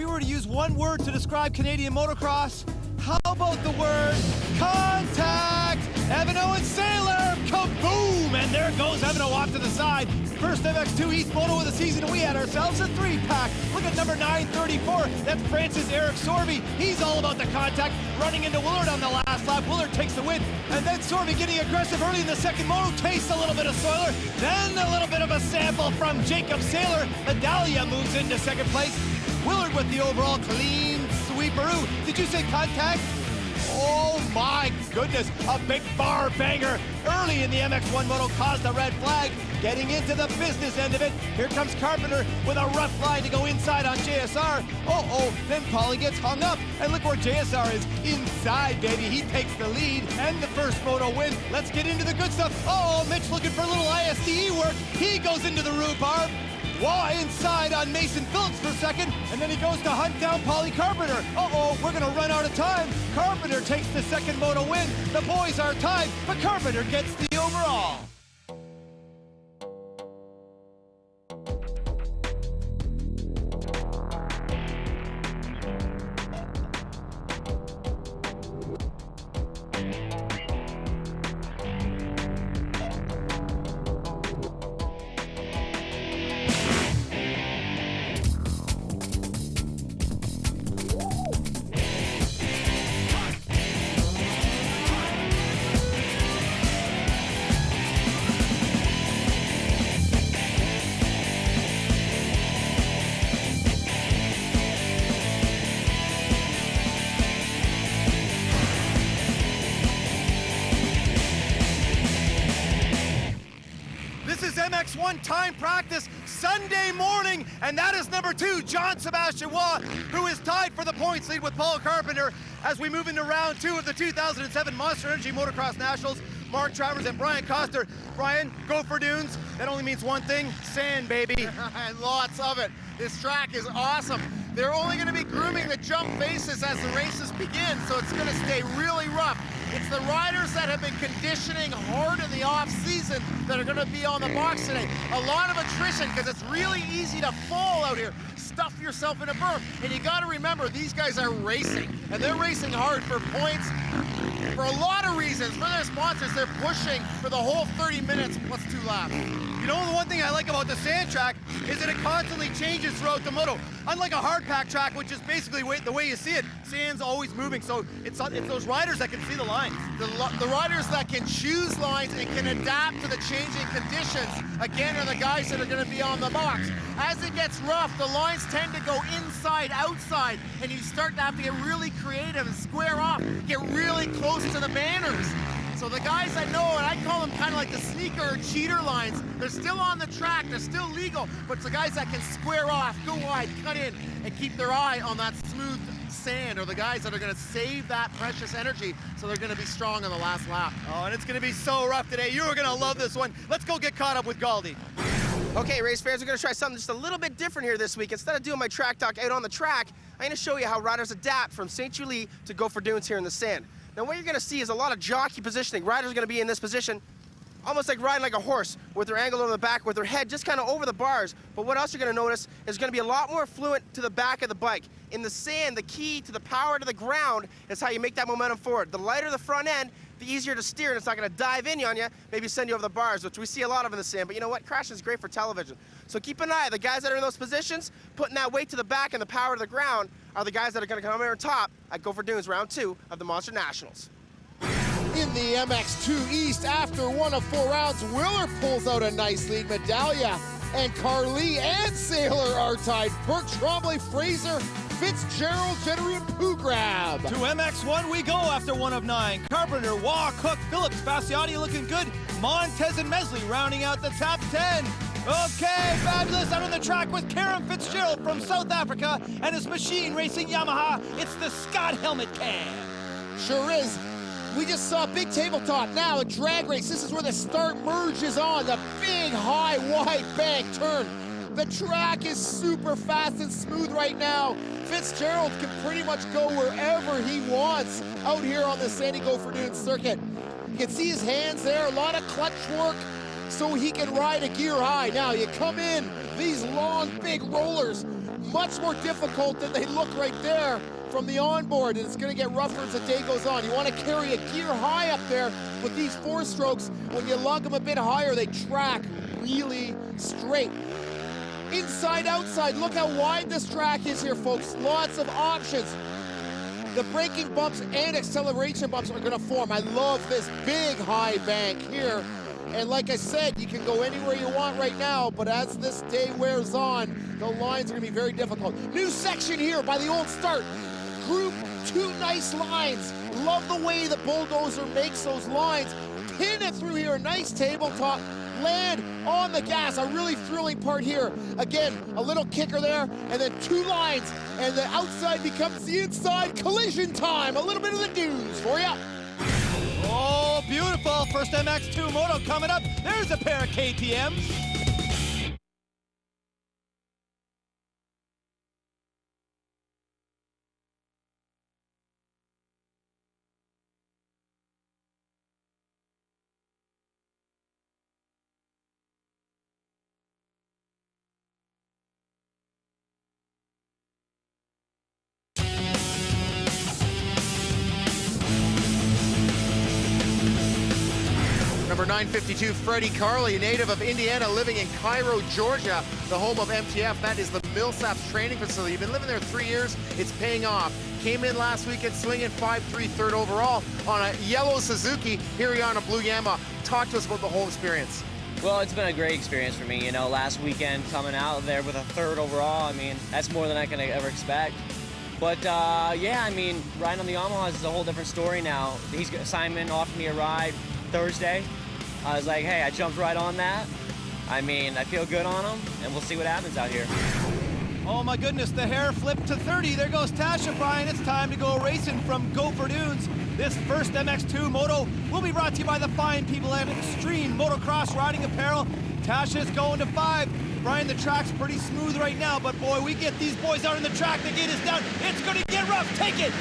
we were to use one word to describe Canadian motocross, how about the word contact? Evano and Sailor, kaboom! And there goes Evano off to the side. First MX2 East Moto of the season, and we had ourselves a three-pack. Look at number 934, that's Francis Eric Sorby. He's all about the contact, running into Willard on the last lap. Willard takes the win, and then Sorby getting aggressive early in the second moto, tastes a little bit of Soiler, then a little bit of a sample from Jacob Sailor. Adalia moves into second place. Willard with the overall clean sweeperoo. Did you say contact? Oh my goodness, a big bar banger early in the MX1 Moto caused a red flag. Getting into the business end of it, here comes Carpenter with a rough line to go inside on JSR. Then Paulie gets hung up, and look where JSR is, inside, baby. He takes the lead and the first moto win. Let's get into the good stuff. Mitch looking for a little ISDE work. He goes into the rhubarb. Inside on Mason Phillips for a second, and then he goes to hunt down Paulie Carpenter. We're gonna run out of time. Carpenter takes the second moto win. The boys are tied, but Carpenter gets the overall. MX1 time practice Sunday morning, and that is number 2, Jean-Sébastien Waugh, who is tied for the points lead with Paul Carpenter as we move into round 2 of the 2007 Monster Energy Motocross Nationals. Mark Travers and Brian Coster. Brian, Gopher Dunes, that only means one thing, sand, baby. And lots of it. This track is awesome. They're only going to be grooming the jump faces as the races begin, so it's going to stay really rough. It's the riders that have been conditioning hard in the off-season that are going to be on the box today. A lot of attrition because it's really easy to fall out here. Stuff yourself in a berm. And you got to remember, these guys are racing, and they're racing hard for points for a lot of reasons. For their sponsors, they're pushing for the whole 30 minutes plus 2 laps. You know, the one thing I like about the sand track is that it constantly changes throughout the moto. Unlike a hard pack track, which is basically the way you see it, sand's always moving, so it's those riders that can see the lines. The riders that can choose lines and can adapt to the changing conditions, again, are the guys that are going to be on the box. As it gets rough, the lines tend to go inside, outside, and you start to have to get really creative and square off, get really close to the banners. So the guys that know, and I call them kind of like the sneaker or cheater lines, they're still on the track, they're still legal, but it's the guys that can square off, go wide, cut in, and keep their eye on that smooth sand, or the guys that are going to save that precious energy, so they're going to be strong on the last lap. And it's going to be so rough today. You are going to love this one. Let's go get caught up with Galdi. Okay, race fans, we're going to try something just a little bit different here this week. Instead of doing my track talk out on the track, I'm going to show you how riders adapt from St. Julie to Gopher Dunes here in the sand. Now, what you're going to see is a lot of jockey positioning. Riders are going to be in this position, almost like riding like a horse, with their angle over the back, with their head just kind of over the bars. But what else you're going to notice is going to be a lot more fluent to the back of the bike. In the sand, the key to the power to the ground is how you make that momentum forward. The lighter the front end, the easier to steer, and it's not going to dive in on you, maybe send you over the bars, which we see a lot of in the sand. But you know what? Crashing is great for television. So keep an eye. The guys that are in those positions, putting that weight to the back and the power to the ground, are the guys that are going to come here on top at Gopher Dunes round 2 of the Monster Nationals. In the MX2 East, after 1 of 4 rounds, Willard pulls out a nice lead. Medallia and Carly and Sailor are tied. Burke, Tremblay, Fraser, Fitzgerald, Jennery, and Pooh grab. To MX1 we go after 1 of 9. Carpenter, Waugh, Cook, Phillips, Fasciotti looking good. Montez and Mesley rounding out the top 10. Okay, fabulous, out on the track with Karen Fitzgerald from South Africa and his machine racing Yamaha. It's the Scott Helmet Cam. Sure is. We just saw a big tabletop, now a drag race. This is where the start merges on, the big, high, wide bank turn. The track is super fast and smooth right now. Fitzgerald can pretty much go wherever he wants out here on the Sandy Gopher Dunes circuit. You can see his hands there, a lot of clutch work so he can ride a gear high. Now you come in These long, big rollers, much more difficult than they look right there from the onboard, and it's gonna get rougher as the day goes on. You wanna carry a gear high up there with these 4-strokes. When you lug them a bit higher, they track really straight. Inside, outside, look how wide this track is here, folks. Lots of options. The braking bumps and acceleration bumps are gonna form. I love this big high bank here. And like I said, you can go anywhere you want right now, but as this day wears on, the lines are gonna be very difficult. New section here by the old start. Group 2 nice lines. Love the way the bulldozer makes those lines. Pin it through here, nice tabletop. Land on the gas, a really thrilling part here. Again, a little kicker there, and then 2 lines, and the outside becomes the inside. Collision time, a little bit of the dunes for you. Oh, beautiful. First MX2 Moto coming up. There's a pair of KTMs. Number 952, Freddie Carley, native of Indiana, living in Cairo, Georgia, the home of MTF. That is the Millsaps training facility. You've been living there 3 years. It's paying off. Came in last weekend swinging 5'3", third overall on a yellow Suzuki. Here we are on a blue Yamaha. Talk to us about the whole experience. Well, it's been a great experience for me. You know, last weekend coming out there with a third overall, I mean, that's more than I can ever expect. But yeah, I mean, riding on the Yamahas is a whole different story now. Simon offered me a ride Thursday. I was like, hey, I jumped right on that. I mean, I feel good on them, and we'll see what happens out here. Oh my goodness, the hair flipped to 30. There goes Tasha, Brian. It's time to go racing from Gopher Dunes. This first MX2 Moto will be brought to you by the fine people at Extreme Motocross Riding Apparel. Tasha's going to 5. Brian, the track's pretty smooth right now, but boy, we get these boys out in the track, the gate is down. It's gonna get rough, take it!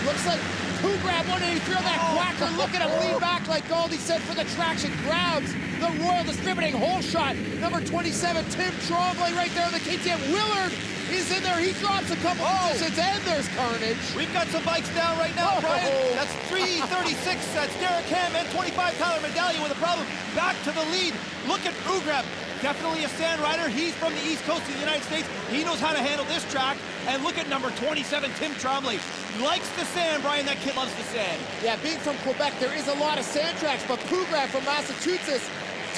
Looks like who grabbed 183 on that quacker. Look at him lean back like Goldie said for the traction. Grabs the Royal Distributing hole shot. Number 27, Tim Trombley right there in the KTM. Willard is in there. He drops a couple positions, and there's carnage. We've got some bikes down right now, Brian. That's 336. That's Derek Ham and 25 Tyler Medallion with a problem. Back to the lead. Look at Ugrab. Definitely a sand rider. He's from the East Coast of the United States. He knows how to handle this track. And look at number 27, Tim Trombley. Likes the sand, Brian. That kid loves the sand. Yeah, being from Quebec, there is a lot of sand tracks, but Pugrab from Massachusetts,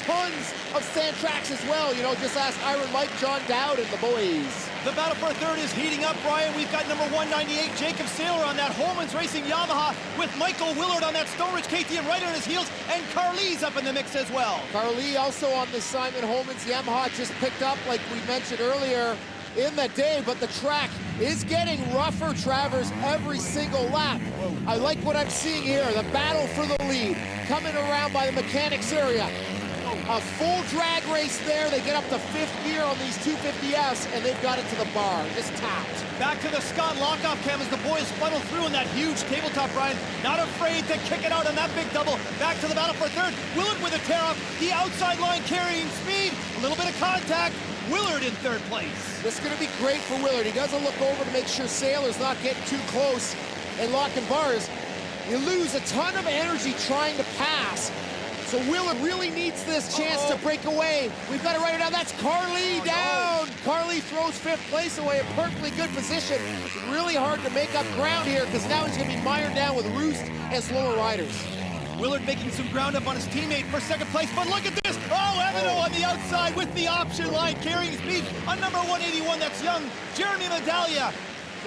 tons of sand tracks as well. You know, just ask Iron Mike, John Dowd, and the boys. The battle for third is heating up, Brian. We've got number 198, Jacob Saylor on that Holman's Racing Yamaha with Michael Willard on that Stonebridge KTM right on his heels, and Carly's up in the mix as well. Carly also on the Simon Holman's Yamaha, just picked up, like we mentioned earlier, in the day, but the track is getting rougher, Travers, every single lap. I like what I'm seeing here, the battle for the lead, coming around by the mechanics area. A full drag race there. They get up to 5th gear on these 250Fs, and they've got it to the bar, just tapped. Back to the Scott Lockoff cam as the boys funnel through in that huge tabletop, Brian. Not afraid to kick it out on that big double. Back to the battle for third. Willard with a tear off. The outside line carrying speed. A little bit of contact. Willard in third place. This is going to be great for Willard. He doesn't look over to make sure Saylor's not getting too close and locking bars. You lose a ton of energy trying to pass. So Willard really needs this chance to break away. We've got it right now. That's Carly down. Carly throws 5th place away, a perfectly good position. It's really hard to make up ground here because now he's going to be mired down with Roost and slower riders. Willard making some ground up on his teammate for 2nd place, but look at this! Oh, Evano on the outside with the option line carrying speed on number 181. That's young Jeremy Medallia.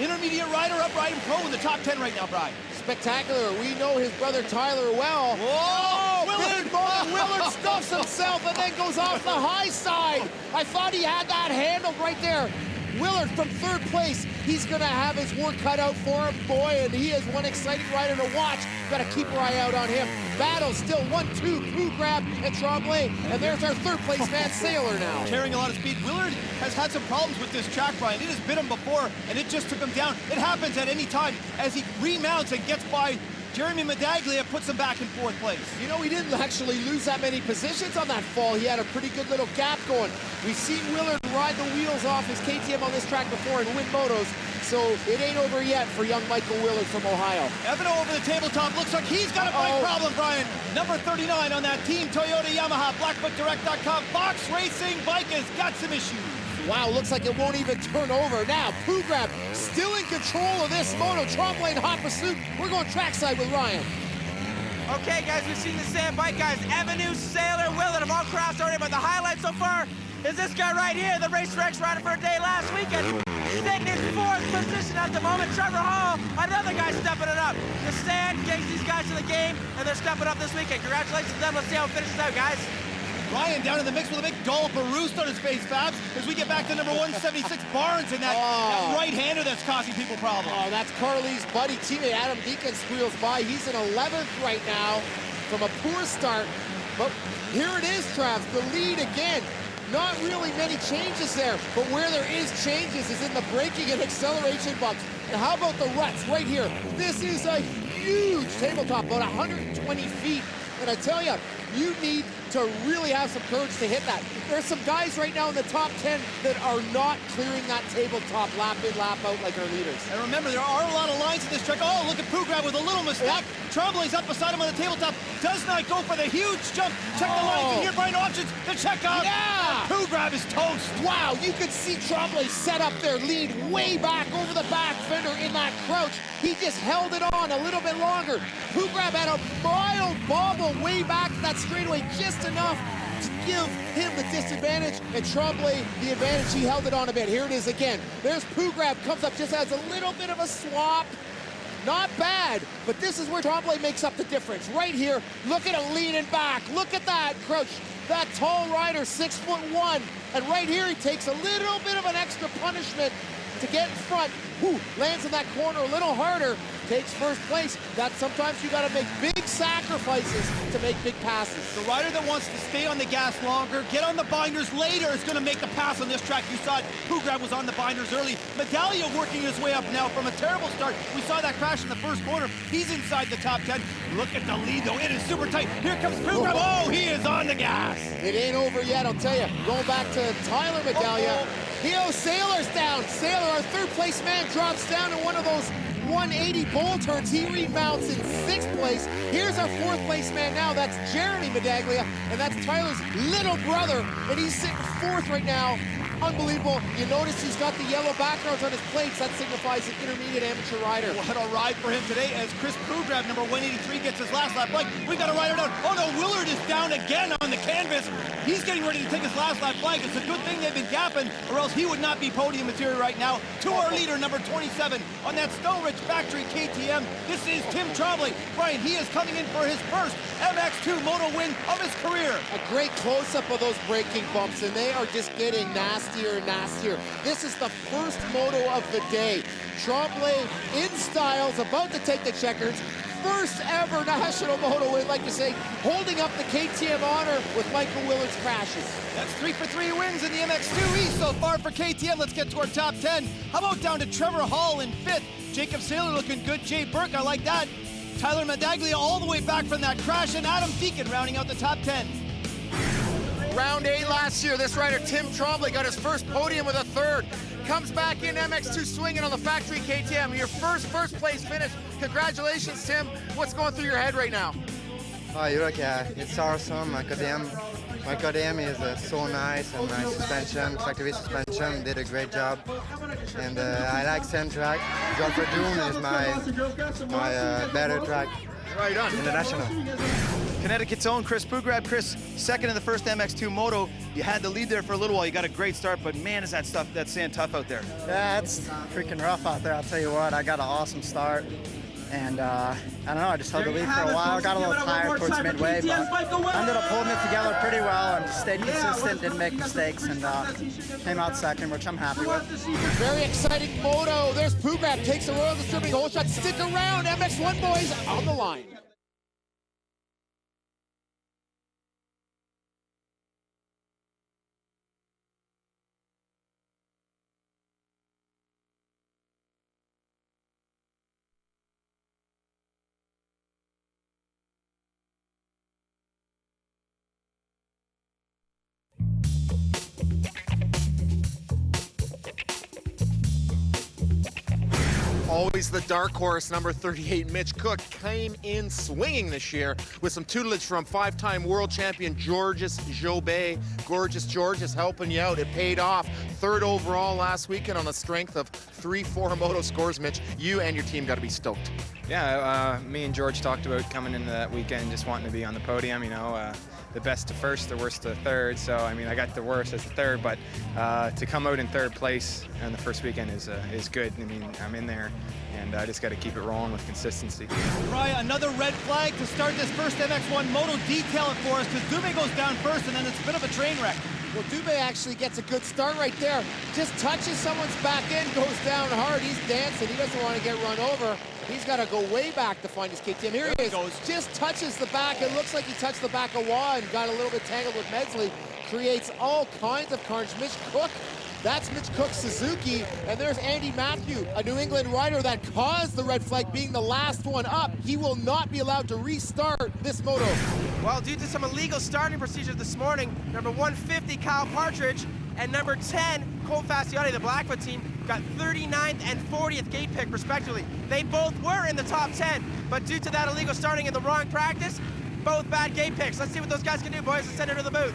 Intermediate rider up riding pro in the top 10 right now, Brian. Spectacular. We know his brother Tyler well. Whoa! Willard! Big moment. Willard stuffs himself and then goes off the high side. I thought he had that handled right there. Willard from 3rd place. He's going to have his work cut out for him, boy, and he is one exciting rider to watch. Got to keep our eye out on him. Battle still 1-2, Pugrab and Tremblay, and there's our 3rd place man, Saylor now. Carrying a lot of speed. Willard has had some problems with this track, Brian. It has bit him before, and it just took him down. It happens at any time as he remounts and gets by Jeremy Medaglia puts him back in 4th place. You know, he didn't actually lose that many positions on that fall. He had a pretty good little gap going. We've seen Willard ride the wheels off his KTM on this track before and win motos, so it ain't over yet for young Michael Willard from Ohio. Evano over the tabletop. Looks like he's got a bike problem, Brian. Number 39 on that Team Toyota Yamaha BlackfootDirect.com Fox Racing bike has got some issues. Wow, looks like it won't even turn over. Now, Pugrab still in control of this moto. Trombley in hot pursuit. We're going trackside with Ryan. Okay, guys, we've seen the sand bike, guys. Avenue, Sailor, Willard have all crossed already, but the highlight so far is this guy right here, the Race Rex rider for a day last weekend. He's taking his 4th position at the moment. Trevor Hall, another guy stepping it up. The sand gets these guys to the game, and they're stepping up this weekend. Congratulations to them. Let's see how it finishes out, guys. Ryan down in the mix with a big dollop of roost on his face, Fabs, as we get back to number 176, Barnes, and that right-hander that's causing people problems. Oh, that's Carly's buddy, teammate Adam Deacon squeals by. He's in 11th right now from a poor start. But here it is, Trav, the lead again. Not really many changes there, but where there is changes is in the braking and acceleration bumps. And how about the ruts right here? This is a huge tabletop, about 120 feet. And I tell you, you need to really have some courage to hit that. There's some guys right now in the top 10 that are not clearing that tabletop lap in, lap out like our leaders. And remember, there are a lot of lines in this track. Oh, look at Pugrab with a little mistake. Yep. Trombley's up beside him on the tabletop. Does not go for the huge jump. Check the lines and here, Brian, options to check out. Yeah! Pugrab is toast. Wow, you could see Trombley set up their lead way back over the back fender in that crouch. He just held it on a little bit longer. Pugrab had a mild bobble way back to that straightaway, just enough to give him the disadvantage, and Trombley the advantage. He held it on a bit. Here it is again. There's Pugrab, comes up, just has a little bit of a swap. Not bad, but this is where Trombley makes up the difference. Right here, look at him leaning back. Look at that crouch. That tall rider, 6'1", and right here he takes a little bit of an extra punishment to get in front. Whew, lands in that corner a little harder, takes 1st place. That sometimes you got to make big sacrifices to make big passes. The rider that wants to stay on the gas longer, get on the binders later, is going to make the pass on this track. You saw it. Pugrab was on the binders early. Medaglia working his way up now from a terrible start. We saw that crash in the 1st corner. He's inside the top 10. Look at the lead, though. It is super tight. Here comes Pugrab. Oh, he is on the gas. It ain't over yet, I'll tell you. Going back to Tyler Medaglia. Sailor's down. Sailor, our 3rd place man, drops down in one of those 180 bowl turns. He rebounds in 6th place. Here's our 4th place man now. That's Jeremy Medaglia, and that's Tyler's little brother, and he's sitting 4th right now. Unbelievable. You notice he's got the yellow backgrounds on his plates. That signifies an intermediate amateur rider. What a ride for him today as Chris Pugrab, number 183, gets his last lap flag. We got a rider down. Oh no, Willard is down again on the canvas. He's getting ready to take his last lap flag. It's a good thing they've been gapping, or else he would not be podium material right now. To our leader, number 27, on that Stone Ridge Factory KTM. This is Tim Trombley. Brian, he is coming in for his first MX2 moto win of his career. A great close-up of those braking bumps, and they are just getting nastier and nastier. This is the first moto of the day. Trombley in styles, about to take the checkers. First ever national moto win, like you say, holding up the KTM honor with Michael Willard's crashes. That's 3 for 3 wins in the MX2 East so far for KTM. Let's get to our top 10. How about down to Trevor Hall in 5th? Jacob Saylor looking good. Jay Burke, I like that. Tyler Medaglia all the way back from that crash, and Adam Deacon rounding out the top 10. Round 8 last year, this rider, Tim Trombley, got his first podium with a 3rd. Comes back in MX2 swinging on the factory KTM. Your first place finish. Congratulations, Tim. What's going through your head right now? Oh, look, it's awesome. My KTM is so nice, and my suspension, factory suspension, did a great job. And I like sand track. Gopher Dunes is my better track. Right on. In the national. Connecticut's own Chris Pugrab. Chris, 2nd in the first MX2 moto. You had the lead there for a little while. You got a great start, but man, is that sand tough out there. Yeah, it's freaking rough out there. I'll tell you what, I got an awesome start. And I don't know, I just held the lead for a while. Got a little tired towards midway, but ended up holding it together pretty well and stayed consistent, didn't make mistakes, and came out 2nd, which I'm happy with. Very exciting moto. There's Pugrab, takes a royal distributing hole shot. Stick around, MX1 boys on the line. Always the dark horse, number 38, Mitch Cook, came in swinging this year with some tutelage from five-time world champion Georges Jobet. Gorgeous Georges helping you out. It paid off. Third overall last weekend on the strength of 3-4 moto scores. Mitch, you and your team got to be stoked. Yeah, me and George talked about coming into that weekend just wanting to be on the podium, you know, the best to first, the worst to third. So, I mean, I got the worst as the third, but to come out in third place on the first weekend is good. I mean, I'm in there, and I just got to keep it rolling with consistency. Brian, another red flag to start this first MX1 Moto. Detail it for us, because Dubé goes down first, and then it's a bit of a train wreck. Well, Dubé actually gets a good start right there. Just touches someone's back end, goes down hard. He's dancing. He doesn't want to get run over. He's got to go way back to find his KTM. Here he is. Just touches the back. It looks like he touched the back of Waugh and got a little bit tangled with Medsley. Creates all kinds of carnage. Mitch Cook, that's Mitch Cook's Suzuki. And there's Andy Matthew, a New England rider that caused the red flag, being the last one up. He will not be allowed to restart this moto. Well, due to some illegal starting procedures this morning, number 150, Kyle Partridge, and number 10, Cole Fasciotti, the Blackfoot team, got 39th and 40th gate pick, respectively. They both were in the top 10, but due to that illegal starting in the wrong practice, both bad gate picks. Let's see what those guys can do, boys. Let's send it to the booth.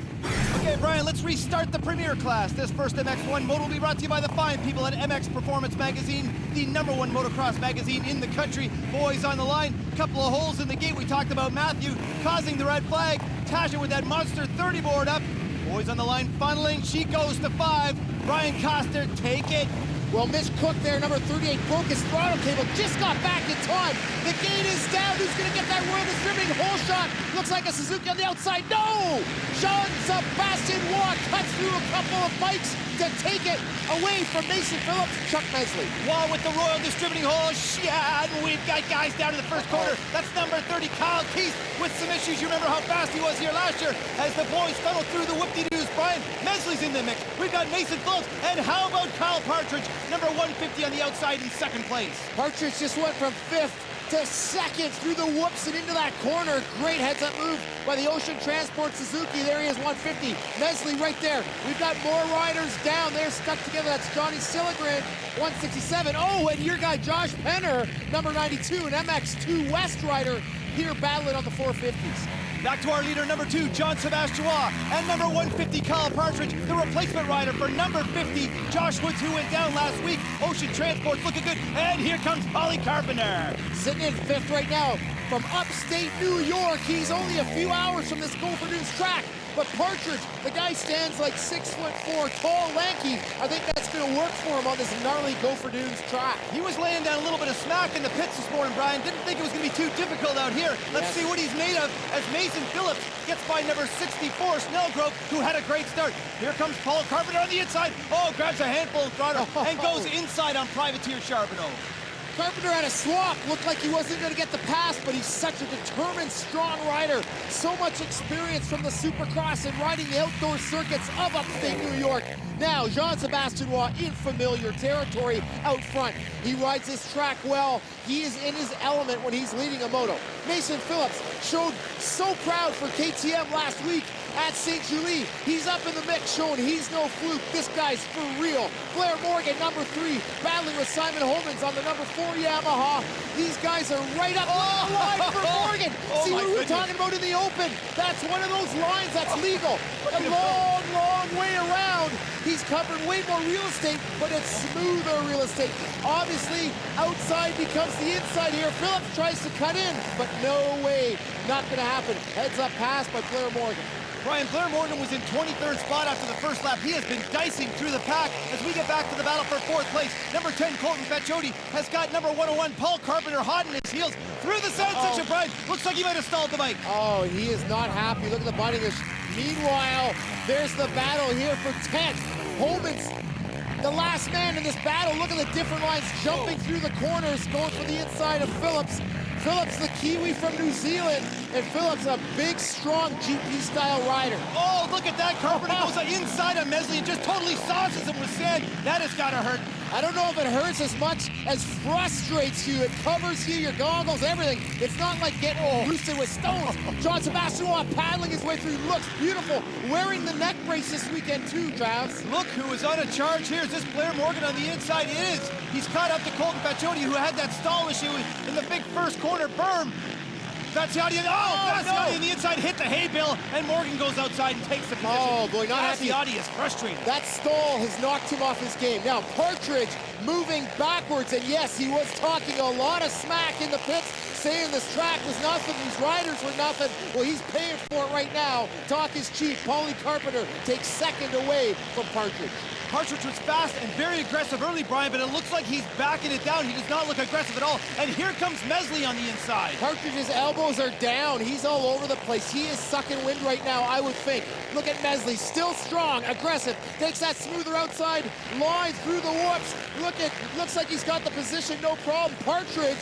Okay, Brian, let's restart the premier class. This first MX1 Moto will be brought to you by the fine people at MX Performance Magazine, the #1 motocross magazine in the country. Boys on the line, couple of holes in the gate. We talked about Matthew causing the red flag. Tasha with that monster 30 board up. Boys on the line funneling. She goes to 5. Brian Coster, take it. Well, Mitch Cook there, number 38, broke his throttle cable, just got back in time. The gate is down. Who's going to get that world distributing hole shot? Looks like a Suzuki on the outside. No! Jean-Sebastian Waugh cuts through a couple of bikes to take it away from Mason Phillips, Chuck Medsley. Waugh with the royal distributing hole. Yeah, and we've got guys down to the first quarter. That's number 30, Kyle Keith, with some issues. You remember how fast he was here last year as the boys funneled through the whoop-de-doos. Brian, Medsley's in the mix. We've got Mason Phillips, and how about Kyle Partridge, number 150 on the outside in second place. Partridge just went from 5th to 2nd through the whoops and into that corner. Great heads-up move by the Ocean Transport Suzuki. There he is, 150. Medsley right there. We've got more riders down. They're stuck together. That's Johnny Silligren, 167. Oh, and your guy, Josh Penner, number 92, an MX2 West rider, here battling on the 450s. Back to our leader, number 2, Jean-Sebastian Waugh, and number 150, Kyle Partridge, the replacement rider for number 50, Josh Woods, who went down last week. Ocean Transport's looking good, and here comes Ollie Carpenter. Sitting in 5th right now from upstate New York. He's only a few hours from this Gopher Dunes track. But Partridge, the guy stands like 6'4", tall, lanky. I think that's going to work for him on this gnarly Gopher Dunes track. He was laying down a little bit of smack in the pits this morning, Brian. Didn't think it was going to be too difficult out here. Let's see what he's made of as Mason Phillips gets by number 64, Snellgrove, who had a great start. Here comes Paul Carpenter on the inside. Oh, grabs a handful of throttle and goes inside on Privateer Charbonneau. Carpenter had a swap. Looked like he wasn't going to get the pass, but he's such a determined, strong rider. So much experience from the Supercross and riding the outdoor circuits of upstate New York. Now, Jean-Sebastian Waugh in familiar territory out front. He rides this track well. He is in his element when he's leading a moto. Mason Phillips showed so proud for KTM last week at St. Julie. He's up in the mix, showing he's no fluke. This guy's for real. Blair Morgan, number 3, battling with Simon Holmans on the number 4 Yamaha. These guys are right up the line for Morgan. See what we were talking about in the open? That's one of those lines that's legal. A long, long way around. He's covered way more real estate, but it's smoother real estate. Obviously, outside becomes the inside here. Phillips tries to cut in, but no way. Not going to happen. Heads up pass by Blair Morgan. Brian, Blair Morgan was in 23rd spot after the first lap. He has been dicing through the pack as we get back to the battle for 4th place. Number 10, Colton Faccioti, has got number 101, Paul Carpenter, hot in his heels through the sound section, Brian. Looks like he might have stalled the bike. Oh, he is not happy. Look at the body. Meanwhile, there's the battle here for 10th. Holman's the last man in this battle. Look at the different lines jumping through the corners, going for the inside of Phillips. Phillips, the Kiwi from New Zealand, and Phillips, a big, strong GP-style rider. Oh, look at that. Carpenter goes inside on Mesley and just totally sauces him with sand. That has got to hurt. I don't know if it hurts as much as frustrates you. It covers you, your goggles, everything. It's not like getting boosted with stones. John Sebastian Waugh paddling his way through. Looks beautiful. Wearing the neck brace this weekend too, Travis. Look who is on a charge here. Is this Blair Morgan on the inside? It is. He's caught up to Colton Faccioni, who had that stall issue in the big first corner berm. Faccioni, Faccioni on the inside hit the hay bale, and Morgan goes outside and takes the position. Oh boy, not happy. Faccioni is frustrated. That stall has knocked him off his game. Now Partridge moving backwards, and yes, he was talking a lot of smack in the pits, saying this track was nothing, these riders were nothing. Well, he's paying for it right now. Talk is cheap. Paulie Carpenter takes second away from Partridge. Partridge was fast and very aggressive early, Brian, but it looks like he's backing it down. He does not look aggressive at all. And here comes Mesley on the inside. Partridge's elbows are down. He's all over the place. He is sucking wind right now, I would think. Look at Mesley, still strong, aggressive. Takes that smoother outside line through the whoops. Looks like he's got the position, no problem. Partridge,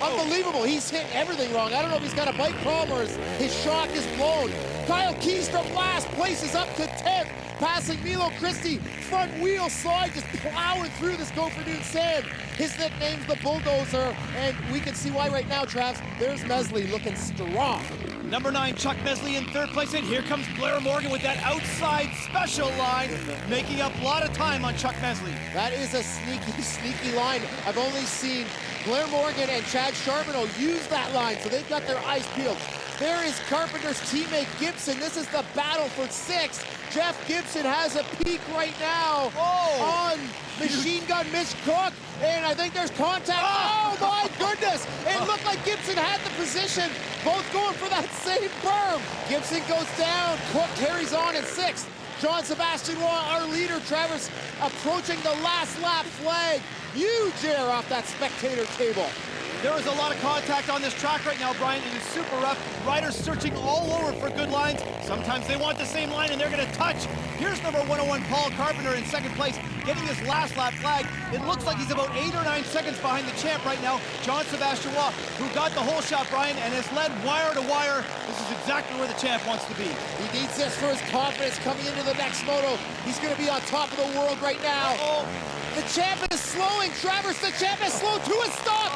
unbelievable. He's hit everything wrong. I don't know if he's got a bike problem or his shock is blown. Kyle Keys from last place is up to 10th. Passing Milo Christie, front wheel slide, just plowing through this Gopher Dunes sand. His nickname's the Bulldozer, and we can see why right now, Travis. There's Mesley looking strong. Number 9, Chuck Mesley in third place, and here comes Blair Morgan with that outside special line, making up a lot of time on Chuck Mesley. That is a sneaky, sneaky line. I've only seen Blair Morgan and Chad Charbonneau use that line, so they've got their eyes peeled. There is Carpenter's teammate Gibson. This is the battle for 6th. Jeff Gibson has a peek right now on Machine Gun Mitch Cook, and I think there's contact. Oh my goodness! It looked like Gibson had the position, both going for that same berm. Gibson goes down, Cook carries on in 6th. John Sebastian Waugh, our leader, Travis, approaching the last lap flag. Huge air off that spectator table. There is a lot of contact on this track right now, Brian. It is super rough. Riders searching all over for good lines. Sometimes they want the same line and they're going to touch. Here's number 101, Paul Carpenter in second place, getting his last lap flag. It looks like he's about 8 or 9 seconds behind the champ right now, John Sebastian Waugh, who got the whole shot, Brian, and has led wire to wire. This is exactly where the champ wants to be. He needs this for his confidence coming into the next moto. He's going to be on top of the world right now. The champ is slowing. Travers, the champ is slow to a stop.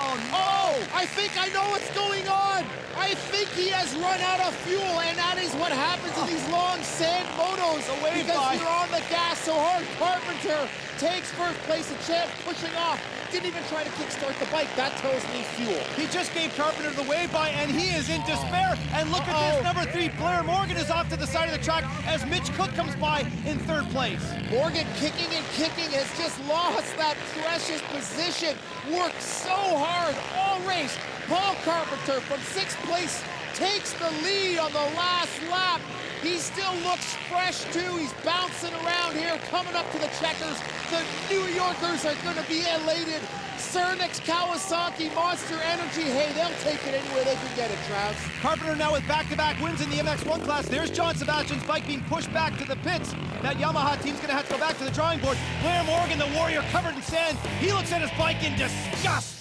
I think I know what's going on. I think he has run out of fuel, and that is what happens in these long sand motos. Because you're on the gas so hard. Carpenter takes first place. The champ pushing off. Didn't even try to kickstart the bike. That tells me fuel. He just gave Carpenter the wave by, and he is in despair. And look at this, number 3, Blair Morgan is off to the side of the track as Mitch Cook comes by in third place. Morgan kicking and kicking has just lost that precious position. Worked so hard all race. Paul Carpenter from 6th place takes the lead on the last lap. He still looks fresh too. He's bouncing around here, coming up to the checkers. The New Yorkers are going to be elated. Cernix, Kawasaki, Monster Energy, hey, they'll take it anywhere they can get it, Travis. Carpenter now with back-to-back wins in the MX1 class. There's John Sebastian's bike being pushed back to the pits. That Yamaha team's going to have to go back to the drawing board. Blair Morgan, the warrior covered in sand, he looks at his bike in disgust.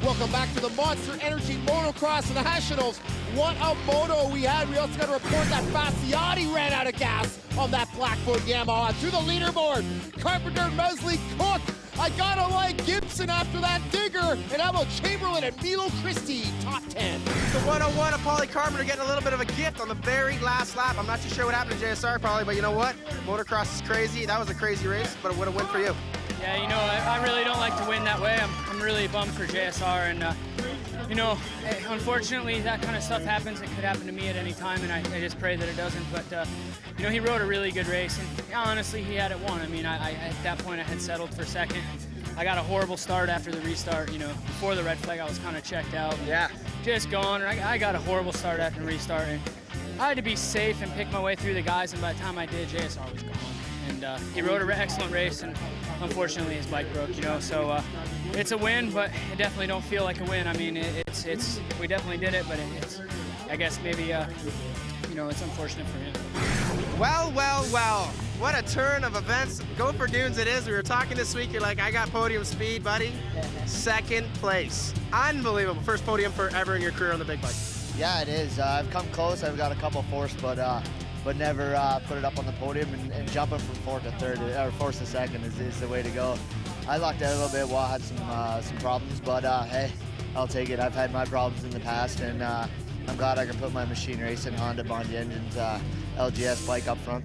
Welcome back to the Monster Energy Motocross Nationals. What a moto we had. We also got to report that Fasciotti ran out of gas on that Blackfoot Yamaha. To the leaderboard, Carpenter, Mesley, Cook. I gotta like Gibson after that digger. And how about Chamberlain and Milo Christie, top 10. The 101 of Paulie Carpenter getting a little bit of a gift on the very last lap. I'm not too sure what happened to JSR probably, but you know what? Motocross is crazy. That was a crazy race, but what a win for you. Yeah, you know, I really don't like to win that way. I'm really bummed for JSR, and you know, unfortunately that kind of stuff happens. It could happen to me at any time, and I just pray that it doesn't. But you know, he rode a really good race, and honestly, he had it won. I mean, at that point I had settled for second. I got a horrible start after the restart. You know, before the red flag I was kind of checked out. Yeah. Just gone. I got a horrible start after the restart, and I had to be safe and pick my way through the guys, and by the time I did, JSR was gone. And he rode an excellent race, and unfortunately his bike broke, you know, so it's a win, but it definitely don't feel like a win. I mean, we definitely did it, but it's, I guess maybe, you know, it's unfortunate for him. Well, well, well. What a turn of events. Gopher Dunes it is. We were talking this week. You're like, I got podium speed, buddy. Second place. Unbelievable. First podium forever in your career on the big bike. Yeah, it is. I've come close. I've got a couple forced, but never put it up on the podium. And jumping from fourth to third, or fourth to second is the way to go. I lucked out a little bit while I had some problems, but hey, I'll take it. I've had my problems in the past, and I'm glad I can put my machine racing Honda Bondi Engines LGS bike up front.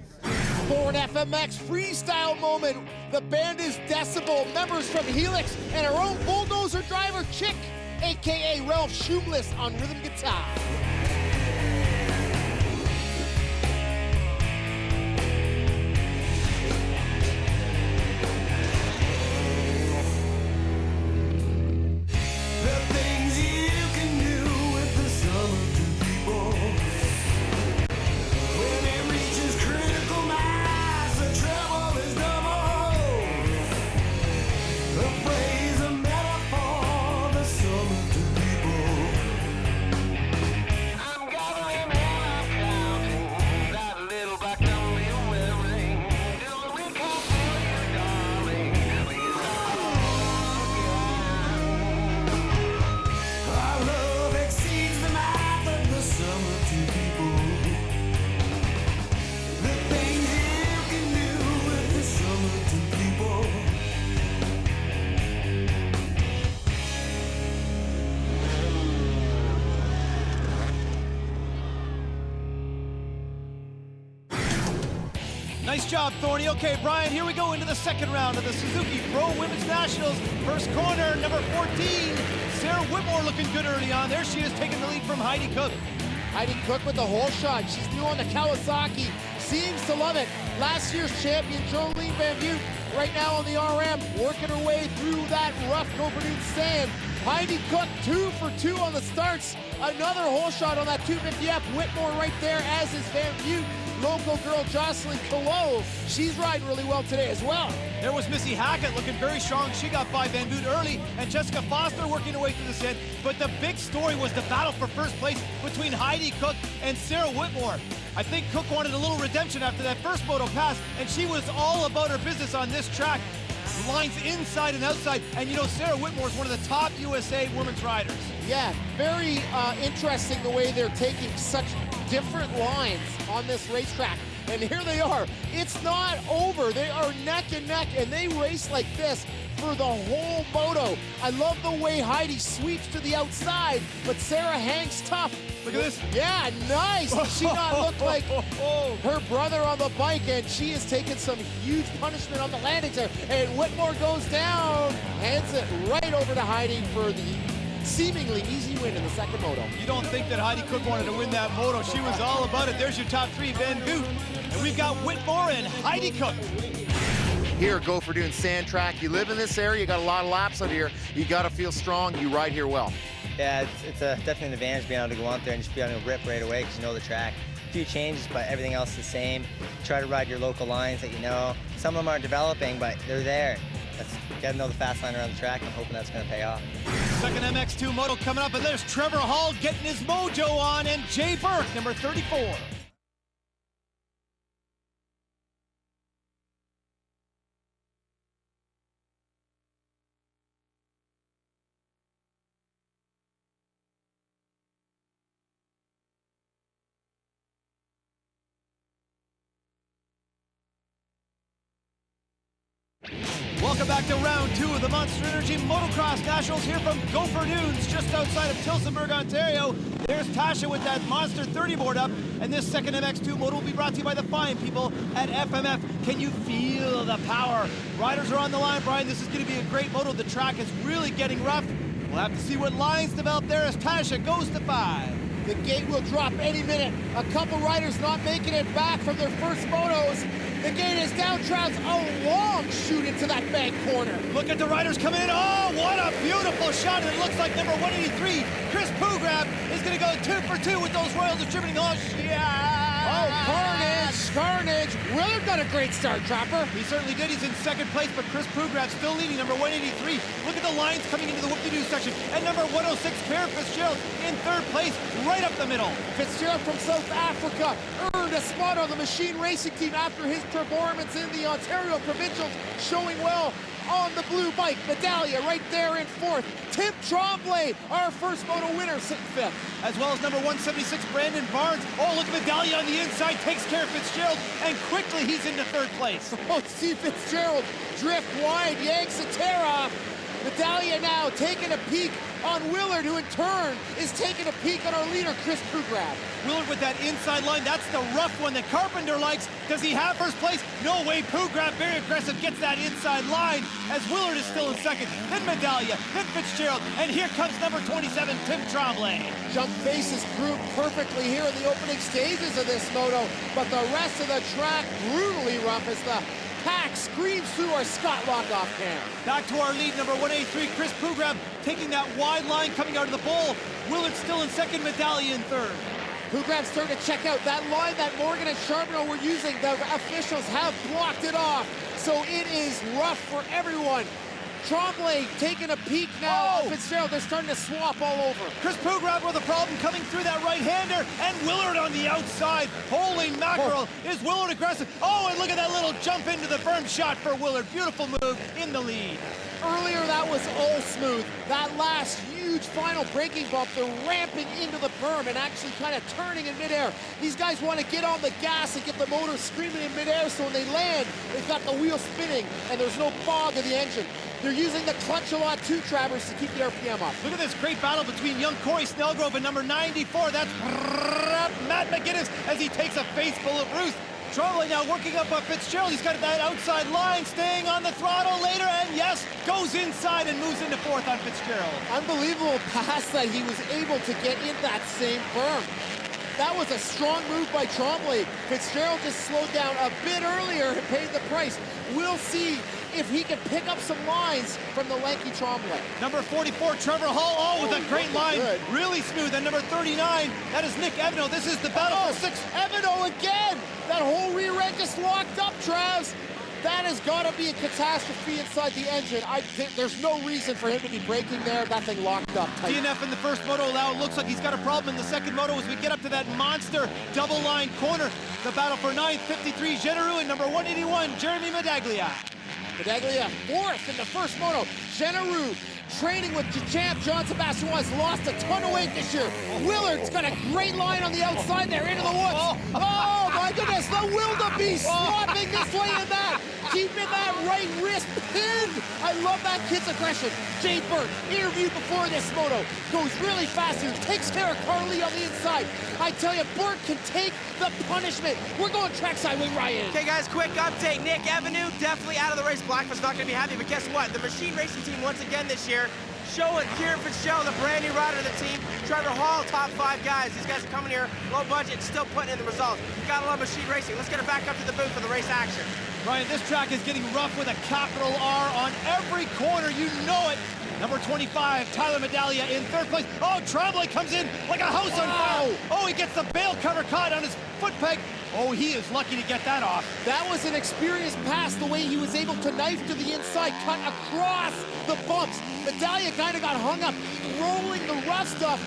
For an FMX freestyle moment, the band is Decibel, members from Helix, and our own bulldozer driver, Chick, aka Ralph Schumlis on rhythm guitar. Nice job, Thorny. Okay, Brian, here we go into the second round of the Suzuki Pro Women's Nationals. First corner, number 14, Sarah Whitmore looking good early on. There she is, taking the lead from Heidi Cook. Heidi Cook with the whole shot. She's new on the Kawasaki. Seems to love it. Last year's champion, Jolene Van Butte, right now on the RM, working her way through that rough Gopher Dunes sand. Heidi Cook, 2 for 2 on the starts. Another whole shot on that 250F. Whitmore right there, as is Van Butte. Local girl Jocelyn Colo, she's riding really well today as well. There was Missy Hackett looking very strong. She got by Van Butte early, and Jessica Foster working her way through the sand. But the big story was the battle for first place between Heidi Cook and Sarah Whitmore. I think Cook wanted a little redemption after that first moto pass, and she was all about her business on this track. Lines inside and outside, and you know Sarah Whitmore is one of the top USA women's riders. Yeah, very interesting the way they're taking such different lines on this racetrack. And here they are. It's not over. They are neck and neck, and they race like this for the whole moto. I love the way Heidi sweeps to the outside, but Sarah hangs tough. Look at this. Yeah, nice. Does she not look like her brother on the bike? And she is taking some huge punishment on the landings there. And Whitmore goes down, hands it right over to Heidi for the seemingly easy win in the second moto. You don't think that Heidi Cook wanted to win that moto. She was all about it. There's your top three, Van Butte. And we've got Whitmore and Heidi Cook. Here at Gopher Dunes sand track, you live in this area, you got a lot of laps out here, you got to feel strong, you ride here well. Yeah, it's definitely an advantage being able to go out there and just be able to rip right away because you know the track. A few changes, but everything else is the same. Try to ride your local lines that you know. Some of them aren't developing, but they're there. You got to know the fast line around the track. I'm hoping that's going to pay off. Second MX2 moto coming up, and there's Trevor Hall getting his mojo on, and Jay Burke, number 34. Welcome back to round two of the Monster Energy Motocross Nationals here from Gopher Dunes, just outside of Tillsonburg, Ontario. There's Tasha with that Monster 30 board up, and this second MX2 moto will be brought to you by the fine people at FMF. Can you feel the power? Riders are on the line, Brian. This is going to be a great moto. The track is really getting rough. We'll have to see what lines develop there as Tasha goes to 5. The gate will drop any minute. A couple riders not making it back from their first motos. The gate is down, Trouts, a long shoot into that bank corner. Look at the riders coming in. Oh, what a beautiful shot. And it looks like number 183, Chris Pugrab, is going to go 2 for 2 with those Royal Distributing launch. Yeah! Oh, carnage. Willard got a great start, Trapper. He certainly did. He's in second place, but Chris Prugrav still leading, number 183. Look at the lines coming into the whoop-de-doo section. And number 106, Karen Fitzgerald in third place, right up the middle. Fitzgerald from South Africa earned a spot on the machine racing team after his performance in the Ontario Provincials, showing well on the blue bike. Medallia right there in fourth. Tim Tremblay, our first moto winner, sitting fifth. As well as number 176, Brandon Barnes. Oh, look, Medallia on the inside, takes care of Fitzgerald, and quickly he's into third place. Oh, see Fitzgerald drift wide, yanks the tear off. Medallia now taking a peek on Willard, who in turn is taking a peek on our leader, Chris Prugrav. Willard with that inside line, that's the rough one that Carpenter likes. Does he have first place? No way, Prugrav, very aggressive, gets that inside line as Willard is still in second. Then Medallia, then Fitzgerald, and here comes number 27, Tim Tremblay. Jump faces grouped perfectly here in the opening stages of this moto, but the rest of the track brutally rough as the pack screams through our Scott Lockoff cam. Back to our lead, number 183, Chris Prugrav taking that wide line coming out of the bowl. Willard still in second, Medallia in third. Pugrav's starting to check out that line that Morgan and Charbonneau were using. The officials have blocked it off, so it is rough for everyone. Tremblay taking a peek now. Oh! Fitzgerald, they're starting to swap all over. Chris Prugrav with a problem coming through that right-hander, and Willard on the outside. Holy mackerel, is Willard aggressive? Oh, and look at that little jump into the berm shot for Willard. Beautiful move in the lead. Earlier, that was all smooth. That last huge final braking bump, they're ramping into the berm and actually kind of turning in midair. These guys want to get on the gas and get the motor screaming in midair, so when they land, they've got the wheel spinning and there's no fog in the engine. They're using the clutch a lot too, Travers, to keep the RPM up. Look at this great battle between young Corey Snellgrove and number 94. That's Matt McGinnis as he takes a face full of Ruth. Tremblay now working up on Fitzgerald. He's got that outside line, staying on the throttle later, and yes, goes inside and moves into fourth on Fitzgerald. Unbelievable pass that he was able to get in that same berm. That was a strong move by Tremblay. Fitzgerald just slowed down a bit earlier and paid the price. We'll see if he can pick up some lines from the lanky Tremblay. Number 44, Trevor Hall, oh, with a great line, good. Really smooth. And number 39, that is Nick Evano. This is the battle for sixth. Evano again! That whole rear end just locked up, Travs. That has got to be a catastrophe inside the engine. There's no reason for him to be braking there. That thing locked up tight. DNF in the first moto. Now it looks like he's got a problem in the second moto as we get up to that monster double line corner. The battle for ninth, 53, Generou, and number 181, Jeremy Medaglia. Medaglia fourth in the first moto. Generou training with champ John Sebastian has lost a ton of weight this year. Willard's got a great line on the outside there into the woods. Oh my goodness, the wildebeest swapping this way and that. Keeping that right wrist pinned. I love that kid's aggression. Jade Burke, interviewed before this moto, goes really fast here, takes care of Carly on the inside. I tell you, Burke can take the punishment. We're going trackside with Ryan. Okay, guys, quick update. Nick Evano definitely out of the race. Blackfoot's not going to be happy, but guess what? The machine racing team once again this year showing Kieran Fitzgerald, a brand new rider of the team. Trevor Hall, top 5 guys. These guys are coming here, low budget, still putting in the results. Gotta love machine racing. Let's get it back up to the booth for the race action. Ryan, this track is getting rough with a capital R on every corner. You know it. Number 25, Tyler Medaglia in third place. Oh, Tremblay comes in like a house on fire. Oh, he gets the bail cover caught on his foot peg. Oh, he is lucky to get that off. That was an experienced pass, the way he was able to knife to the inside, cut across the bumps. Medaglia kind of got hung up, rolling the rough stuff.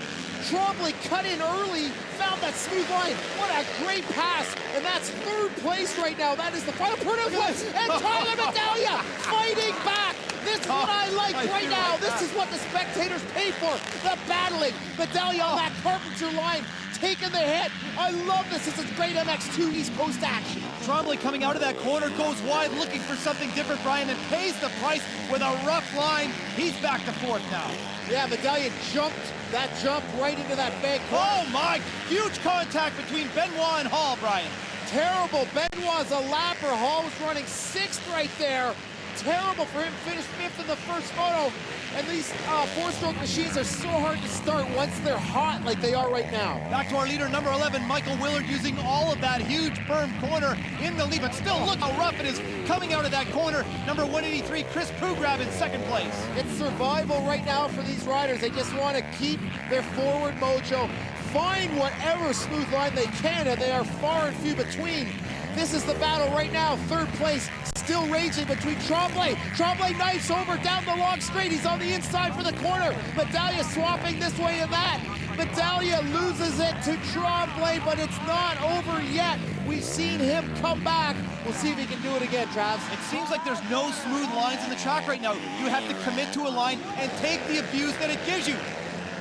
Tremblay cut in early, found that smooth line. What a great pass, and that's third place right now. That is the final place, and Tyler Medaglia fighting back. This is what I like right now. This is what the spectators pay for, the battling. Medaglia on that Carpenter line, taking the hit. I love this. This is great MX2 East Coast action. Tremblay coming out of that corner, goes wide, looking for something different, Brian, and pays the price with a rough line. He's back to fourth now. Yeah, Medaglia jumped that jump right into that bank. Oh my, huge contact between Benoit and Hall, Brian. Terrible. Benoit's a lapper. Hall was running 6th right there. Terrible for him. Finished 5th in the first moto. And these 4-stroke machines are so hard to start once they're hot like they are right now. Back to our leader, number 11, Michael Willard, using all of that huge berm corner in the lead, but still look how rough it is coming out of that corner. Number 183, Chris Prugrav in second place. It's survival right now for these riders. They just want to keep their forward mojo, find whatever smooth line they can, and they are far and few between. This is the battle right now. Third place still raging between Tremblay. Tremblay knifes over down the long straight. He's on the inside for the corner. Medalia swapping this way and that. Medalia loses it to Tremblay, but it's not over yet. We've seen him come back. We'll see if he can do it again, Travis. It seems like there's no smooth lines in the track right now. You have to commit to a line and take the abuse that it gives you.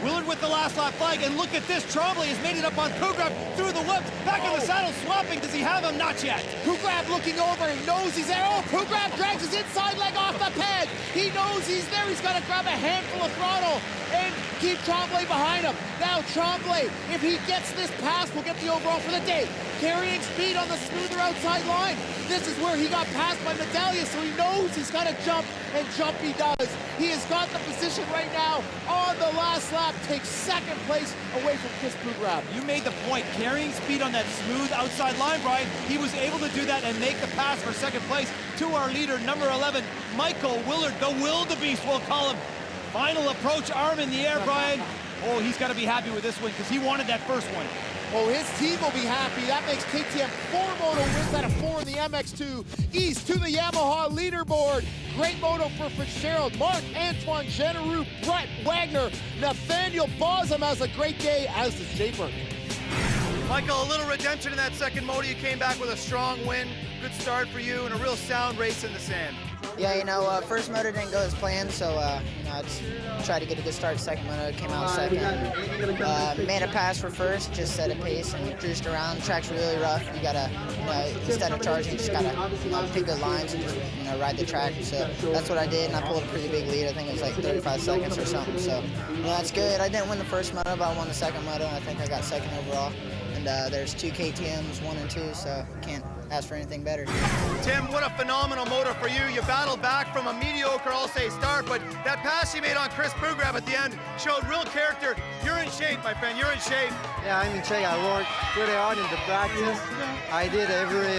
Willard with the last lap flag, and look at this. Tremblay has made it up on Pugrab through the whoops. Back in the saddle, swapping. Does he have him? Not yet. Pugrab looking over, he knows he's there. Oh, Pugrab drags his inside leg off the pad. He knows he's there. He's got to grab a handful of throttle and keep Tremblay behind him. Now Tremblay, if he gets this pass, will get the overall for the day. Carrying speed on the smoother outside line. This is where he got passed by Medalia, so he knows he's got to jump, and jump he does. He has got the position right now on the last lap, takes second place away from Chris Pugrab. You made the point, carrying speed on that smooth outside line, Brian. He was able to do that and make the pass for second place to our leader, number 11, Michael Willard, the wildebeest, we'll call him. Final approach, arm in the air, Brian. Oh, he's got to be happy with this one because he wanted that first one. Oh, his team will be happy. That makes KTM 4 moto wins out of 4 in the MX2. East to the Yamaha leaderboard. Great moto for Fitzgerald, Marc-Antoine Genereux, Brett Wagner, Nathaniel Bossom has a great day, as does Jay Burke. Michael, a little redemption in that second moto. You came back with a strong win. Good start for you and a real sound race in the sand. Yeah, first moto didn't go as planned, so I just tried to get a good start. Second moto came out second. Made a pass for first, just set a pace and cruised around. The track's really rough. You gotta, instead of charging, you just gotta pick good lines and just ride the track. So that's what I did, and I pulled a pretty big lead. I think it was like 35 seconds or something. So that's good. I didn't win the first moto, but I won the second moto. I think I got second overall. And there's 2 KTMs, 1 and 2, so can't ask for anything better. Tim, what a phenomenal moto for you. You battled back from a mediocre, I'll say, start, but that pass you made on Chris Pugrab at the end showed real character. You're in shape, my friend. You're in shape. Yeah, I'm in shape. I worked pretty hard in the practice. I did every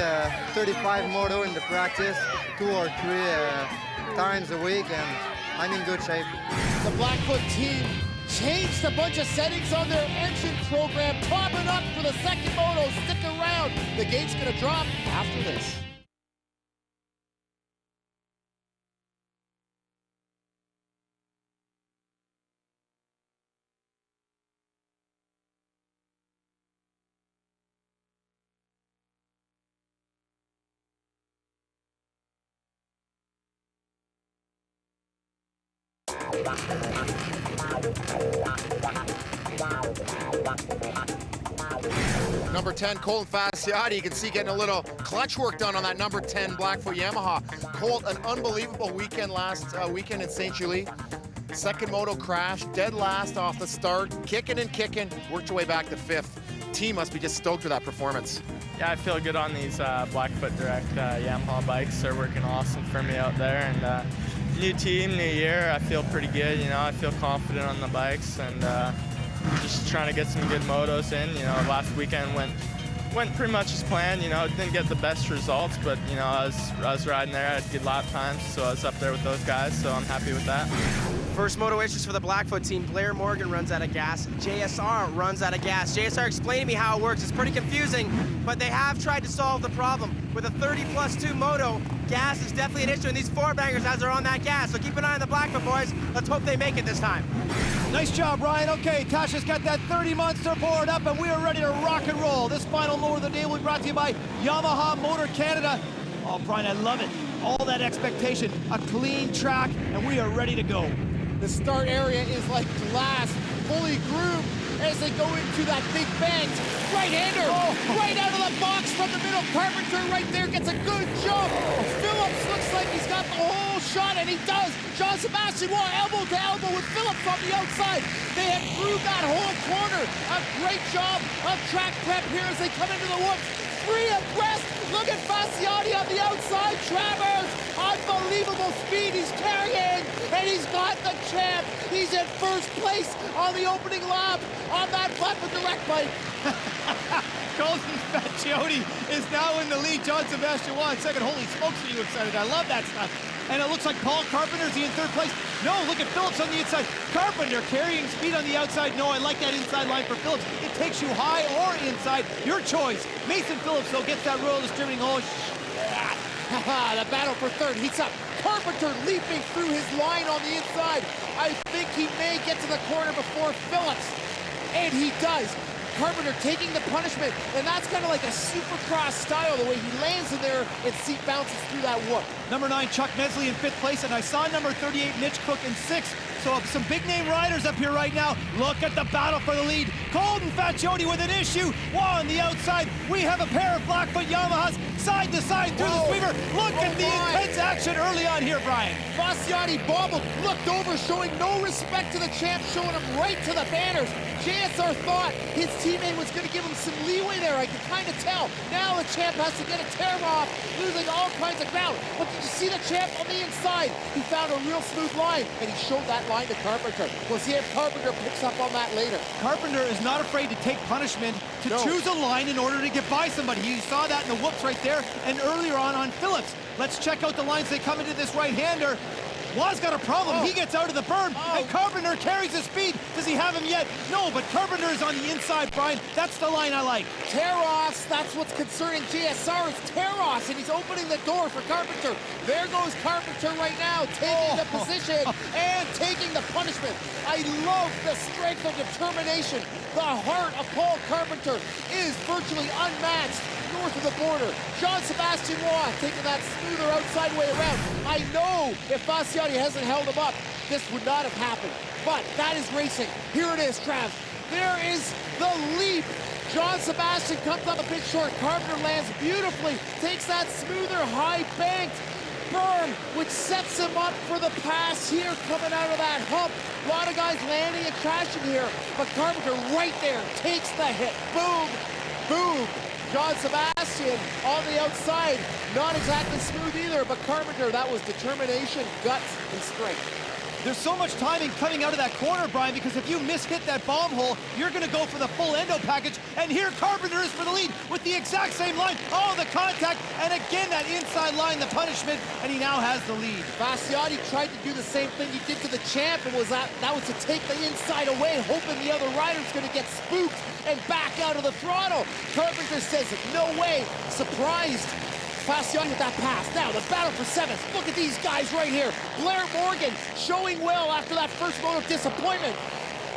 35 moto in the practice, 2 or 3 times a week, and I'm in good shape. The Blackfoot team changed a bunch of settings on their engine program, popping up for the second moto. Stick around. The gate's going to drop after this. Number 10, Colton Fasciotti. You can see getting a little clutch work done on that number 10 Blackfoot Yamaha. Colt, an unbelievable weekend last weekend in St. Julie. Second moto crash, dead last off the start, kicking and kicking, worked your way back to 5th. Team must be just stoked with that performance. Yeah, I feel good on these Blackfoot Direct Yamaha bikes. They're working awesome for me out there, and new team, new year. I feel pretty good. I feel confident on the bikes, and just trying to get some good motos in. Last weekend went pretty much as planned. Didn't get the best results, but I was riding there. I had good lap times, so I was up there with those guys. So I'm happy with that. First moto issues for the Blackfoot team. Blair Morgan runs out of gas. JSR runs out of gas. JSR, explain to me how it works. It's pretty confusing, but they have tried to solve the problem. With a 30+2 moto, gas is definitely an issue, and these 4-bangers as they're on that gas. So keep an eye on the Blackfoot boys. Let's hope they make it this time. Nice job, Ryan. Okay, Tasha's got that 30 monster board up, and we are ready to rock and roll. This final motor of the day will be brought to you by Yamaha Motor Canada. Oh, Brian, I love it. All that expectation, a clean track, and we are ready to go. The start area is like glass, fully groomed as they go into that big bank. Right-hander, right out of the box from the middle. Carpenter right there gets a good jump. Phillips looks like he's got the whole shot, and he does. Jean-Sebastian Waugh elbow to elbow with Phillips on the outside. They have through that whole corner. A great job of track prep here as they come into the woods. 3 abreast. Look at Fasciotti on the outside. Travers, unbelievable speed he's carrying, and he's got the champ. He's in first place on the opening lap on that Blackfoot Direct bike. Colton Fasciotti is now in the lead. Jean-Sebastian Waugh in second. Holy smokes, are you excited? I love that stuff. and it looks like Paul Carpenter's in third place. No, look at Phillips on the inside. Carpenter carrying speed on the outside. No, I like that inside line for Phillips. It takes you high or inside, your choice. Mason Phillips, though, gets that royal distributing. Oh, the battle for third heats up. Carpenter leaping through his line on the inside. I think he may get to the corner before Phillips, and he does. Carpenter taking the punishment, and that's kind of like a supercross style, the way he lands in there and seat bounces through that whoop. Number 9, Chuck Mesley in 5th place, and I saw number 38, Mitch Cook in 6th. So some big-name riders up here right now. Look at the battle for the lead. Colton Faccioni with an issue. Wah on the outside. We have a pair of Blackfoot Yamahas side to side through the sweeper. Look at the intense action early on here, Brian. Faccioni bobbled, looked over, showing no respect to the champ, showing him right to the banners. JSR thought his teammate was going to give him some leeway there. I can kind of tell. Now the champ has to get a tear off, losing all kinds of ground. But did you see the champ on the inside? He found a real smooth line, and he showed that line to Carpenter. We'll see if Carpenter picks up on that later. Carpenter is not afraid to take punishment, to choose a line in order to get by somebody. You saw that in the whoops right there, and earlier on Phillips. Let's check out the lines they come into this right-hander. Wah's got a problem. He gets out of the berm, and Carpenter carries his speed. Does he have him yet? No, but Carpenter is on the inside, Brian. That's the line I like. Tear-offs, that's what's concerning JSR. It's tear-offs, and he's opening the door for Carpenter. There goes Carpenter right now, taking the position and taking the punishment. I love the strength of determination. The heart of Paul Carpenter is virtually unmatched north of the border. Jean-Sébastien Waugh taking that smoother outside way around. I know if Faccioni hasn't held him up, this would not have happened. But that is racing. Here it is, Trav. There is the leap. Jean-Sébastien comes up a bit short. Carpenter lands beautifully, takes that smoother, high-banked berm, which sets him up for the pass here coming out of that hump. A lot of guys landing and crashing here, but Carpenter right there takes the hit. Boom, boom. Jean-Sébastien on the outside, not exactly smooth either, but Carpenter, that was determination, guts, and strength. There's so much timing coming out of that corner, Brian, because if you miss-hit that bomb hole, you're going to go for the full endo package, and here Carpenter is for the lead with the exact same line. Oh, the contact, and again that inside line, the punishment, and he now has the lead. Faccioni tried to do the same thing he did to the champ, and that was to take the inside away, hoping the other rider's going to get spooked and back out of the throttle. Carpenter says, no way, surprised. Faccioni with that pass. Now the battle for 7th. Look at these guys right here. Blair Morgan showing well after that first moto disappointment.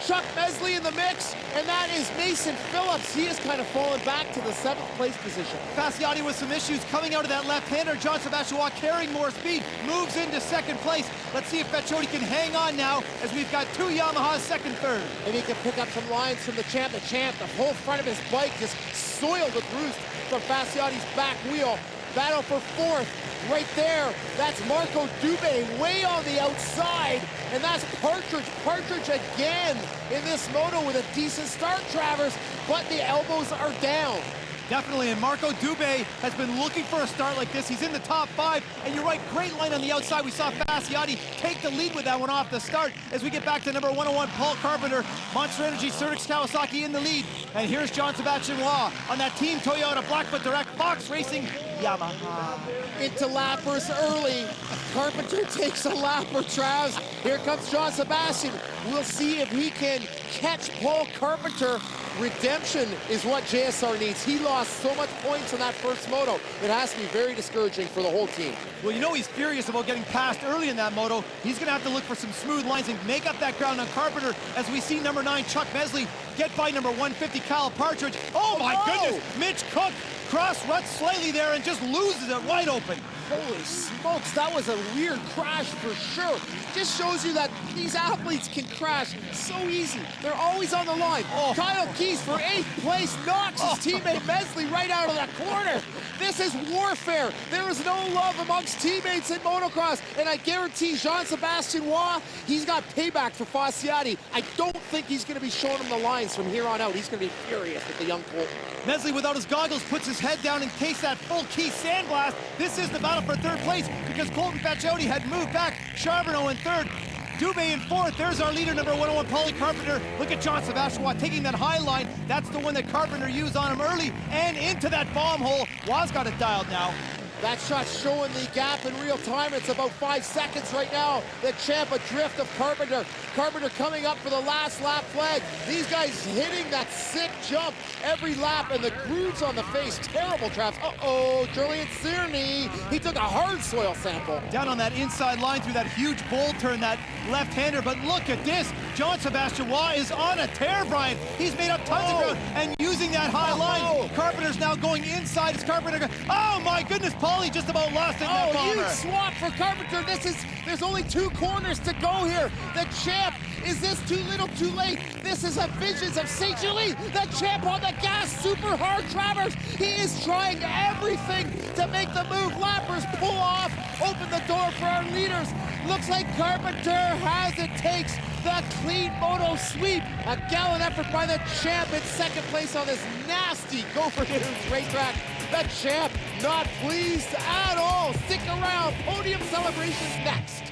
Chuck Mesley in the mix, and that is Mason Phillips. He has kind of fallen back to the 7th place position. Faccioni with some issues coming out of that left-hander. Jean-Sébastien Waugh carrying more speed, moves into 2nd place. Let's see if Faccioni can hang on now, as we've got 2 Yamahas 2nd, 3rd. And he can pick up some lines from the champ. The champ, the whole front of his bike just soiled with roost from Faccioni's back wheel. Battle for 4th, right there. That's Marco Dubé way on the outside, and that's Partridge. Partridge again in this moto with a decent start, Travers, but the elbows are down. Definitely, and Marco Dubé has been looking for a start like this. He's in the top 5, and you're right, great line on the outside. We saw Faccioni take the lead with that one off the start. As we get back to number 101, Paul Carpenter, Monster Energy, Surtex Kawasaki in the lead. And here's Jean-Sébastien Waugh on that Team Toyota Blackfoot Direct Fox Racing Yamaha. Into lappers early. Carpenter takes a lapper, Travs. Here comes Jean-Sébastien. We'll see if he can catch Paul Carpenter. Redemption is what JSR needs. He lost so much points in that first moto. It has to be very discouraging for the whole team. Well, you know he's furious about getting passed early in that moto. He's going to have to look for some smooth lines and make up that ground on Carpenter as we see number 9, Chuck Mesley, get by number 150, Kyle Partridge. Oh, my goodness! Mitch Cook cross-ruts slightly there and just loses it wide open. Holy smokes, that was a weird crash for sure. Just shows you that these athletes can crash so easy. They're always on the line. Kyle Keys for 8th place knocks his teammate Mesley right out of that corner. This is warfare. There is no love amongst teammates in motocross, and I guarantee Jean-Sébastien Waugh, he's got payback for Faccioni. I don't think he's going to be showing him the lines from here on out. He's going to be furious with the young Colt. Mesley, without his goggles, puts his head down in case that full key sandblast. This is the battle for 3rd place because Colton Faccioni had moved back. Charbonneau in 3rd. Dubé in 4th. There's our leader, number 101, Paulie Carpenter. Look at Jean-Sébastien Waugh taking that high line. That's the one that Carpenter used on him early and into that bomb hole. Waugh's got it dialed now. That shot showing the gap in real time. It's about 5 seconds right now. The champ adrift of Carpenter. Carpenter coming up for the last lap flag. These guys hitting that sick jump every lap, and the grooves on the face, terrible traps. Uh-oh, Julian Cierney, he took a hard soil sample. Down on that inside line through that huge bowl turn, that left-hander, but look at this. Jean-Sébastien Waugh is on a tear, Brian. He's made up tons of ground and using that high line. Carpenter's now going inside. It's Carpenter. Oh my goodness, Paulie just about lost it in that bomber. Huge swap for Carpenter. There's only 2 corners to go here. The champ, is this too little, too late? This is a visions of St. Julie. The champ on the gas, super hard Travers. He is trying everything to make the move. Lappers pull off, open the door for our leaders. Looks like Carpenter has it, takes the clean moto sweep. A gallant effort by the champ in second place on this nasty Gopher Dunes racetrack. The champ not pleased at all. Stick around, podium celebrations next.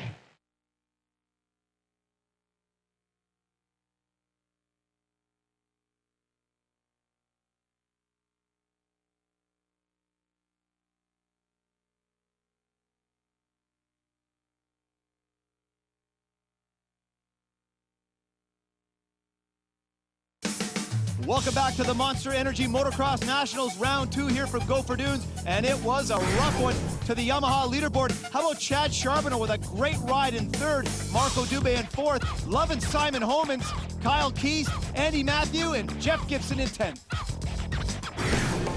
Welcome back to the Monster Energy Motocross Nationals Round 2 here from Gopher Dunes, and it was a rough one to the Yamaha leaderboard. How about Chad Charbonneau with a great ride in 3rd, Marco Dubé in 4th, Love and Simon Homans, Kyle Keys, Andy Matthew, and Jeff Gibson in 10th.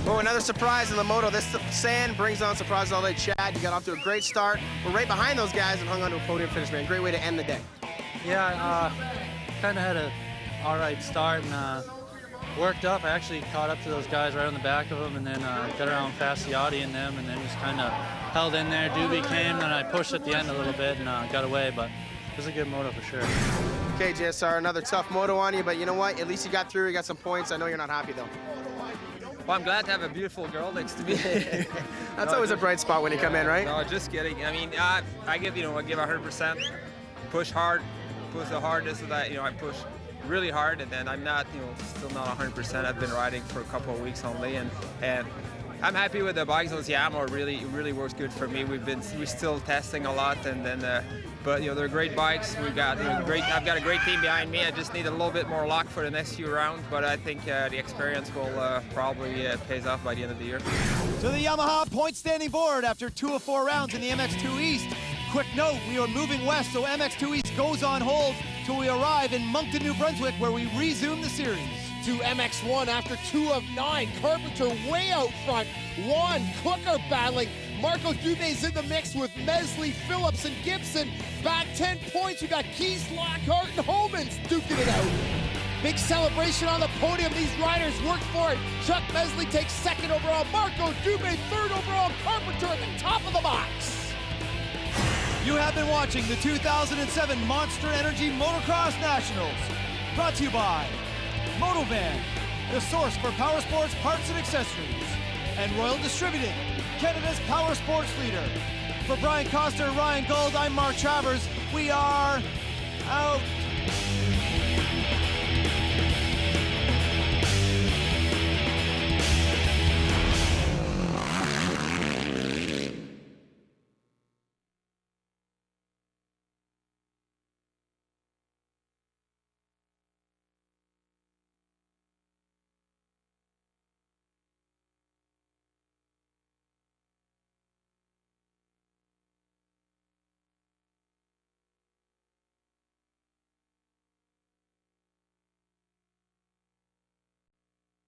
Oh, another surprise in the moto. This sand brings on surprises all day. Chad, you got off to a great start. We're right behind those guys and hung on to a podium finish, man. Great way to end the day. Yeah, kind of had a all right start and worked up. I actually caught up to those guys right on the back of them, and then got around Fasciotti and them, and then just kind of held in there. Doobie came, and I pushed at the end a little bit and got away, but it was a good moto for sure. Okay, JSR, another tough moto on you, but you know what? At least you got through, you got some points. I know you're not happy, though. Well, I'm glad to have a beautiful girl next to me. That's always a bright spot when you come in, right? No, just kidding. I mean, I give 100%, push hard, push the hardest of that. I push really hard, and then I'm not, still not 100%. I've been riding for a couple of weeks only, and I'm happy with the bikes. Those Yamaha really works good for me. We're still testing a lot, and then but they're great bikes. We've got I've got a great team behind me. I just need a little bit more luck for the next few rounds, but I think the experience will probably pays off by the end of the year. To the Yamaha point standing board after 2 of 4 rounds in the MX2 East. Quick note, we are moving west, so MX2 East goes on hold till we arrive in Moncton, New Brunswick, where we resume the series. To MX1 after 2 of 9. Carpenter way out front. Juan Cooker battling. Marco Dubé's in the mix with Mesley, Phillips, and Gibson. Back 10 points. We got Keys, Lockhart, and Homans duking it out. Big celebration on the podium. These riders worked for it. Chuck Mesley takes 2nd overall. Marco Dubé 3rd overall. Carpenter at the top of the box. You have been watching the 2007 Monster Energy Motocross Nationals. Brought to you by Motovan, the source for power sports parts and accessories, and Royal Distributing, Canada's power sports leader. For Brian Coster and Ryan Gold, I'm Mark Travers. We are out.